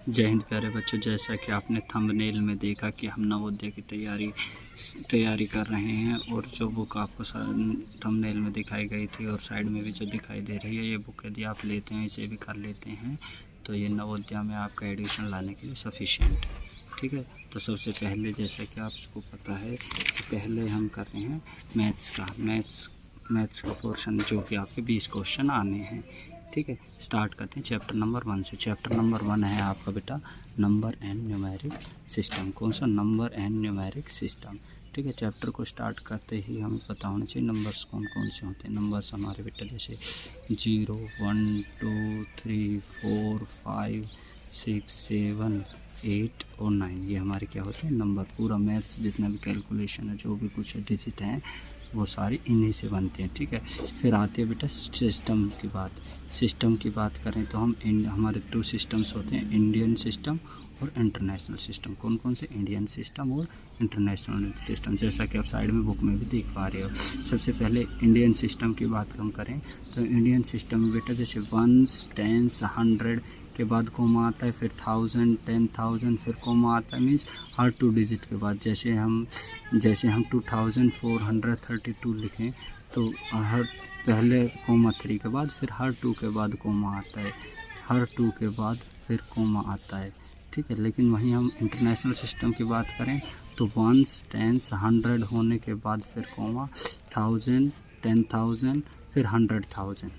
जय हिंद प्यारे बच्चों। जैसा कि आपने थंबनेल में देखा कि हम नवोदय की तैयारी कर रहे हैं, और जो बुक आपको थंबनेल में दिखाई गई थी और साइड में भी जो दिखाई दे रही है, ये बुक यदि आप लेते हैं, इसे भी कर लेते हैं, तो ये नवोदय में आपका एडमिशन लाने के लिए सफिशिएंट है। ठीक है, तो सबसे पहले जैसा कि आपको पता है कि पहले हम कर रहे हैं मैथ्स का पोर्शन, जो कि आपके 20 क्वेश्चन आने हैं। ठीक है, स्टार्ट करते हैं चैप्टर नंबर 1 से। चैप्टर नंबर 1 है आपका बेटा नंबर एंड न्यूमेरिक सिस्टम। कौन सा? Number and numeric system. ठीक है, चैप्टर को स्टार्ट करते ही हमें पता होना चाहिए नंबर्स कौन कौन से होते हैं। नंबर्स हमारे बेटा जैसे 0 1 2 3 4 5 6 7 8 और 9, ये हमारे क्या होते हैं? नंबर। पूरा मैथ्स जितना भी कैलकुलेशन है, जो भी कुछ है, डिजिट हैं, वो सारी इन्हीं से बनते हैं। ठीक है, फिर आते हैं बेटा सिस्टम की बात। सिस्टम की बात करें तो हमारे 2 सिस्टम्स होते हैं, इंडियन सिस्टम और इंटरनेशनल सिस्टम। कौन कौन से? इंडियन सिस्टम और इंटरनेशनल सिस्टम, जैसा कि आप साइड में बुक में भी देख पा रहे हो। सबसे पहले इंडियन सिस्टम की बात हम करें तो इंडियन सिस्टम में बेटा जैसे 1s 10s 100 के बाद कोमा आता है, फिर 1000 10,000 फिर कोमा आता है, मीन्स हर 2 डिजिट के बाद। जैसे हम 2432 लिखें तो हर पहले कोमा 3 के बाद, फिर हर 2 के बाद कोमा आता है, हर 2 के बाद फिर कोमा आता है। ठीक है, लेकिन वहीं हम इंटरनेशनल सिस्टम की बात करें तो 1s 10s 100 होने के बाद फिर कोमा, 1000 10,000 फिर 100,000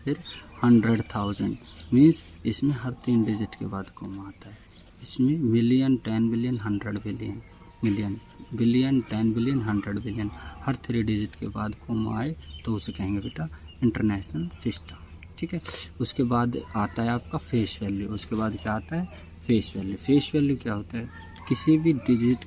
फिर 100,000, मीन्स इसमें हर 3 डिजिट के बाद कोमा आता है। इसमें million 10 billion 100 billion, million billion 10 billion 100 billion, हर 3 डिजिट के बाद कोमा आए तो उसे कहेंगे बेटा इंटरनेशनल सिस्टम। ठीक है, उसके बाद आता है आपका फेस वैल्यू। उसके बाद क्या आता है? Face value. फेस वैल्यू क्या होता है? किसी भी डिजिट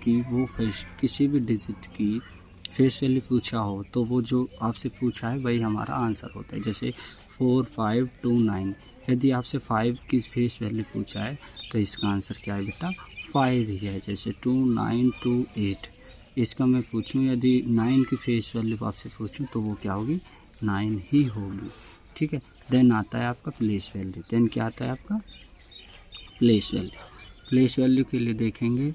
की फेस वैल्यू पूछा हो तो वो जो आपसे पूछा है वही हमारा आंसर होता है। जैसे 4 5 2 9, यदि आपसे 5 की फेस वैल्यू पूछा है तो इसका आंसर क्या है बेटा? 5 ही है। जैसे 2 9 2 8, इसका मैं पूछूं यदि 9 की फेस वैल्यू आपसे पूछूं तो वो क्या होगी? 9 ही होगी। ठीक है, देन आता है आपका प्लेस वैल्यू। देन क्या आता है आपका? Place value. प्लेस वैल्यू के लिए देखेंगे,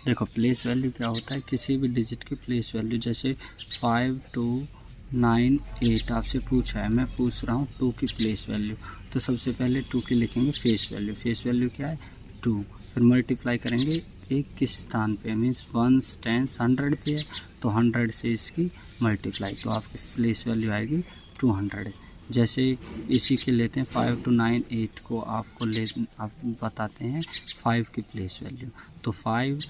देखो प्लेस वैल्यू क्या होता है? किसी भी डिजिट की प्लेस वैल्यू। जैसे 5 2 9 8 आपसे पूछा है, मैं पूछ रहा हूँ 2 की प्लेस वैल्यू, तो सबसे पहले 2 की लिखेंगे फेस वैल्यू। फेस वैल्यू क्या है? 2। फिर मल्टीप्लाई करेंगे एक किस स्थान पे, मीन्स 1s 10s 100 पे है तो 100 से इसकी मल्टीप्लाई, तो आपकी प्लेस वैल्यू आएगी 200। जैसे इसी के लेते हैं 5 2 9 8 को आप बताते हैं 5 की प्लेस वैल्यू, तो 5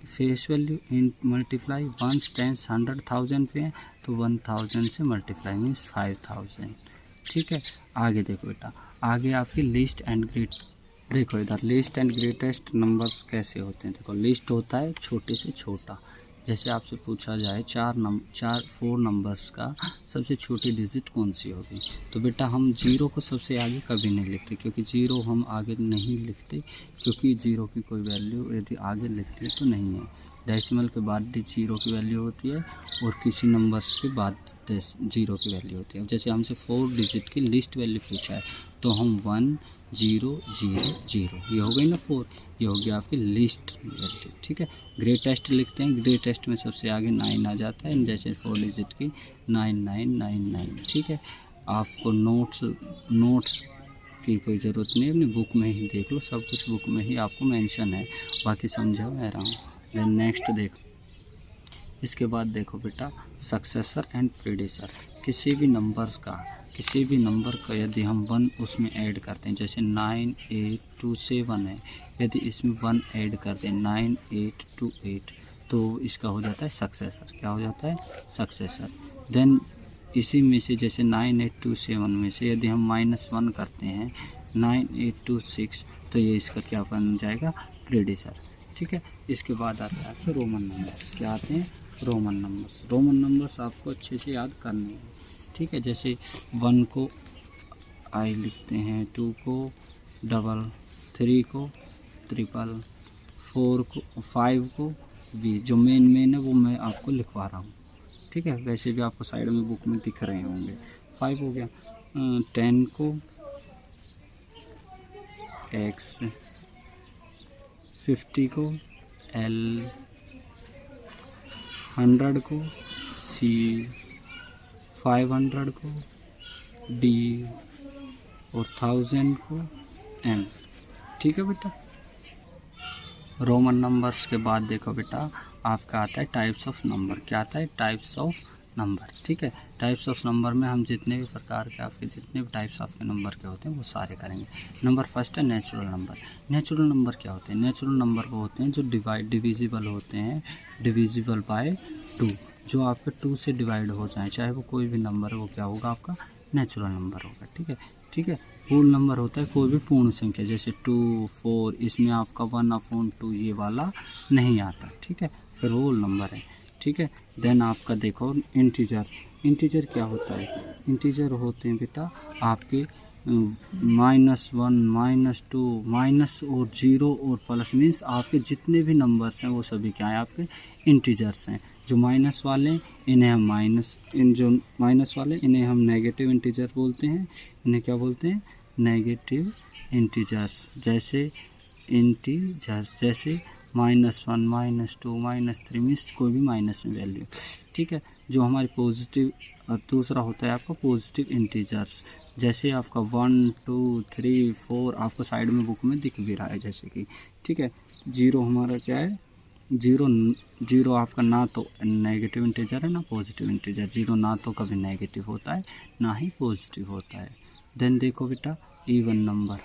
face value in multiply 1s 10s 100 1000 पे है तो 1000 से मल्टीप्लाई मीन्स 5000। ठीक है, आगे देखो बेटा, आगे आपकी लिस्ट एंड ग्रेट। देखो इधर लिस्ट एंड ग्रेटेस्ट नंबर्स कैसे होते हैं। देखो लिस्ट होता है छोटे से छोटा। जैसे आपसे पूछा जाए 4 नंबर्स का सबसे छोटी डिजिट कौन सी होगी, तो बेटा हम 0 को सबसे आगे कभी नहीं लिखते, क्योंकि 0 हम आगे नहीं लिखते, क्योंकि 0 की कोई वैल्यू यदि आगे लिखते तो नहीं है। डेसिमल के बाद 0 की वैल्यू होती है और किसी नंबर्स के बाद 0 की वैल्यू होती है। जैसे हमसे 4 डिजिट की लिस्ट वैल्यू पूछा है तो हम 1 0 0 0, ये हो गई ना 4, ये हो गया आपकी लिस्ट वैल्यू। ठीक है, ग्रेटेस्ट लिखते हैं, ग्रेटेस्ट में सबसे आगे 9 आ जाता है, जैसे 4 डिजिट की 9999। ठीक है, आपको नोट्स की कोई ज़रूरत नहीं है, अपनी बुक में ही देख लो, सब कुछ बुक में ही आपको मेंशन है, बाकी समझा मैं रहा हूँ। देन नेक्स्ट देखो, इसके बाद देखो बेटा सक्सेसर एंड प्रीडेसर। किसी भी नंबर का यदि हम 1 उसमें ऐड करते हैं, जैसे 9 8 2 7 है, यदि इसमें 1 ऐड करते हैं 9 8 2 8 तो इसका हो जाता है सक्सेसर। क्या हो जाता है? सक्सेसर। देन इसी में से जैसे 9 8 2 7 में से यदि हम -1 करते हैं 9 8 2 6 तो ये इसका क्या बन जाएगा? प्रीडेसर। ठीक है, इसके बाद आता है फिर रोमन नंबर्स। क्या आते हैं? रोमन नंबर्स आपको अच्छे से याद करने हैं। ठीक है, जैसे 1 को आई लिखते हैं, 2 को डबल, 3 को ट्रिपल, 4 को 5 को वी। जो मेन है वो मैं आपको लिखवा रहा हूँ। ठीक है, वैसे भी आपको साइड में बुक में दिख रहे होंगे। 5 हो गया, 10 को X, 50 को L, 100 को C, 500 को D और 1000 को M। ठीक है बेटा। रोमन नंबर्स के बाद देखो बेटा आपका आता है टाइप्स ऑफ नंबर। क्या आता है? Types of number. ठीक है, टाइप्स ऑफ नंबर में हम जितने भी प्रकार के आपके जितने भी टाइप्स आपके नंबर के होते हैं वो सारे करेंगे। नंबर फर्स्ट है नेचुरल नंबर। नेचुरल नंबर क्या होते हैं? नेचुरल नंबर वो होते हैं जो डिविजिबल होते हैं, डिविजिबल बाय 2, जो आपके 2 से डिवाइड हो जाए, चाहे वो कोई भी नंबर है, वो क्या होगा? आपका नेचुरल नंबर होगा। ठीक है, ठीक है। पूर्ण नंबर होता है कोई भी पूर्ण संख्या, जैसे 2, 4, इसमें आपका 1/2 ये वाला नहीं आता। ठीक है, फिर होल नंबर है। ठीक है, देन आपका देखो इंटीजर। इंटीजर क्या होता है? इंटीजर होते हैं बेटा आपके -1, -2, माइनस और 0 और प्लस, मीन्स आपके जितने भी नंबर्स हैं वो सभी क्या हैं? आपके इंटीजर्स हैं। जो माइनस वाले इन्हें हम माइनस वाले इन्हें हम नेगेटिव इंटीजर बोलते हैं। इन्हें क्या बोलते हैं? Negative integers. जैसे इंटीजर्स जैसे -1, -2, -3, मीन्स कोई भी माइनस में वैल्यू। ठीक है, जो हमारी पॉजिटिव, दूसरा होता है आपका पॉजिटिव इंटीजर्स, जैसे आपका 1, 2, 3, 4 आपको साइड में बुक में दिख भी रहा है जैसे कि। ठीक है, 0 हमारा क्या है? 0 आपका ना तो नेगेटिव इंटीजर है ना पॉजिटिव इंटीजर। 0 ना तो कभी नेगेटिव होता है ना ही पॉजिटिव होता है। देन देखो बेटा इवन नंबर।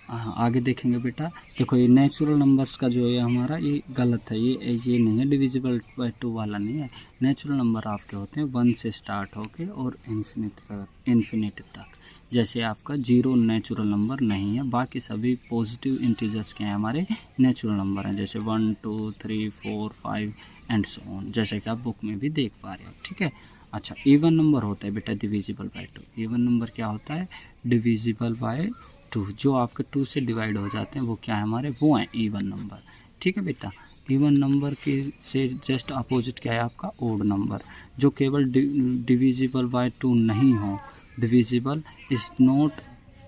हाँ, आगे देखेंगे बेटा। देखो ये नेचुरल नंबर्स का जो है हमारा ये गलत है, ये नहीं है, डिविजिबल बाय 2 वाला नहीं है। नेचुरल नंबर आपके होते हैं 1 से स्टार्ट होके और इन्फिनिटी तक। जैसे आपका 0 नेचुरल नंबर नहीं है, बाकी सभी पॉजिटिव इंटीजर्स के हैं हमारे नेचुरल नंबर हैं, जैसे 1, 2, 3, 4, 5 एंड सो ऑन, जैसे कि आप बुक में भी देख पा रहे हो। ठीक है, अच्छा इवन नंबर होता है बेटा डिविजिबल बाय 2। इवन नंबर क्या होता है? डिविजिबल बाय 2, जो आपके 2 से डिवाइड हो जाते हैं वो क्या है हमारे? वो हैं इवन नंबर। ठीक है बेटा, इवन नंबर के से जस्ट अपोजिट क्या है आपका? ओड नंबर, जो केवल डिविजिबल बाय 2 नहीं हो, divisible is not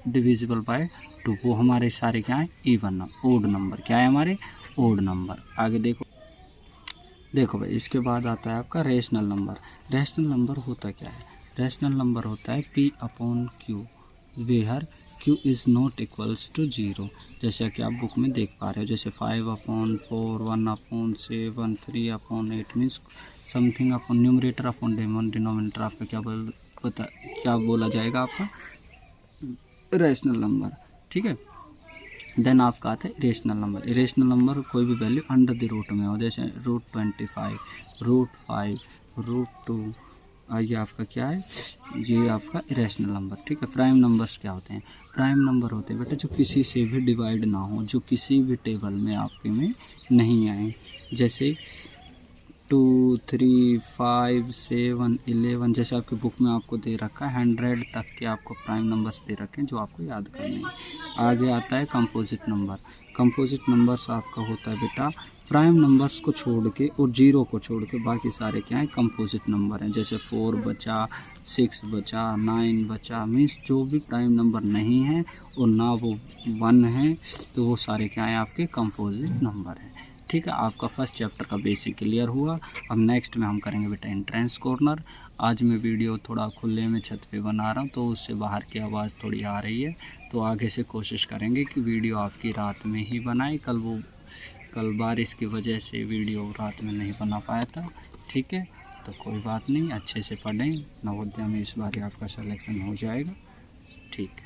divisible by 2, वो हमारे सारे क्या हैं? Even odd number. क्या है हमारे? Odd number. आगे देखो भाई, इसके बाद आता है आपका रेशनल नंबर। रेशनल नंबर होता क्या है? रेशनल नंबर होता है P/Q, where Q is not equals to 0, जैसे कि आप बुक में देख पा रहे हो, जैसे 5/4, 1/7, 3/8, means something upon numerator upon denominator आपका क्या बोला जाएगा? आपका रेशनल नंबर। ठीक है, देन आपका आता है इरेशनल नंबर। इरेशनल नंबर कोई भी वैल्यू अंडर द रूट में हो, जैसे √25, √5, √2, ये आपका क्या है? ये आपका इरेशनल नंबर। ठीक है, प्राइम नंबर्स क्या होते हैं? प्राइम नंबर होते हैं बेटा जो किसी से भी डिवाइड ना हो, जो किसी भी टेबल में आपके में नहीं आए, जैसे 2, 3, 5, 7, 11, जैसे आपकी बुक में आपको दे रखा है 100 तक के आपको प्राइम नंबर्स दे रखे हैं जो आपको याद करने हैं। आगे आता है कंपोजिट नंबर। कंपोजिट नंबर्स आपका होता है बेटा प्राइम नंबर्स को छोड़ के और 0 को छोड़ के बाकी सारे क्या हैं? कंपोजिट नंबर हैं, जैसे 4 बचा, 6 बचा, 9 बचा, मीन्स जो भी प्राइम नंबर नहीं है और ना वो 1 है, तो वो सारे क्या हैं? आपके कंपोजिट नंबर हैं। ठीक है, आपका फर्स्ट चैप्टर का बेसिक क्लियर हुआ। अब नेक्स्ट में हम करेंगे बेटा एंट्रेंस कॉर्नर। आज मैं वीडियो थोड़ा खुले में छत पे बना रहा हूँ तो उससे बाहर की आवाज़ थोड़ी आ रही है, तो आगे से कोशिश करेंगे कि वीडियो आपकी रात में ही बनाए। कल बारिश की वजह से वीडियो रात में नहीं बना पाया था। ठीक है, तो कोई बात नहीं, अच्छे से पढ़ें, नवोदय में इस बार आपका सिलेक्शन हो जाएगा। ठीक है।